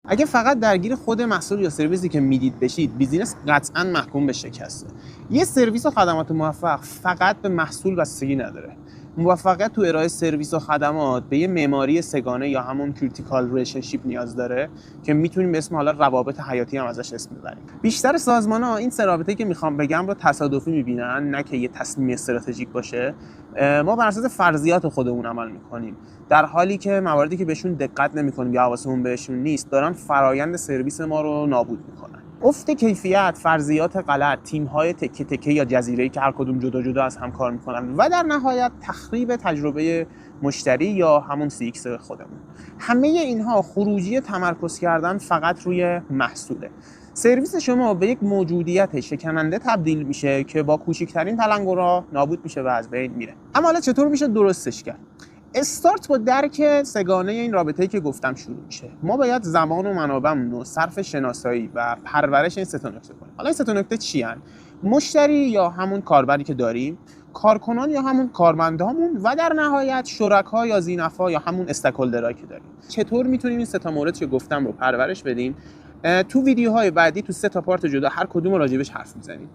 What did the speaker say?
اگه فقط درگیر خود محصول یا سرویسی که میدید بشید، بیزینس قطعاً محکوم به شکسته. یه سرویس و خدمات موفق فقط به محصول بستگی نداره. موفقیت تو ارائه سرویس و خدمات به یه معماری سگانه یا همون کریتیکال ریلیشنشیپ نیاز داره که میتونیم به اسم حالا روابط حیاتی هم ازش اسم ببریم. بیشتر سازمان‌ها این سه رابطه‌ای که میخوام بگم رو تصادفی میبینن، نه که یه تصمیم استراتژیک باشه. ما بر اساس فرضیات خودمون عمل میکنیم، در حالی که مواردی که بهشون دقت نمی‌کنیم یا حواسمون بهشون نیست دارن فرایند سرویس ما رو نابود میکنن. افت کیفیت، فرضیات غلط، تیم‌های تکه تکه یا جزیره‌ای که هر کدوم جدا جدا از هم کار میکنن و در نهایت تخریب تجربه مشتری یا همون CX خودمون. همه اینها خروجی تمرکز کردن فقط روی محصوله. سرویس شما به یک موجودیت شکننده تبدیل میشه که با کوچکترین تلنگرها نابود میشه و از بین میره. اما حالا چطور میشه درستش کرد؟ استارت با درک سگانه این رابطه‌ای که گفتم شروع میشه. ما باید زمان و منابعمون رو صرف شناسایی و پرورش این سه تا نکته کنیم. حالا این سه تا نکته چی هستن؟ مشتری یا همون کاربری که داریم، کارکنان یا همون کارمندامون و در نهایت شرکا یا ذی‌نفع یا همون استکهولدرایی که داریم. چطور میتونیم این سه تا مورد که گفتم رو پرورش بدیم؟ تو ویدیوهای بعدی تو سه تا پارت جدا هر کدوم رو راجبش حرف میزنیم.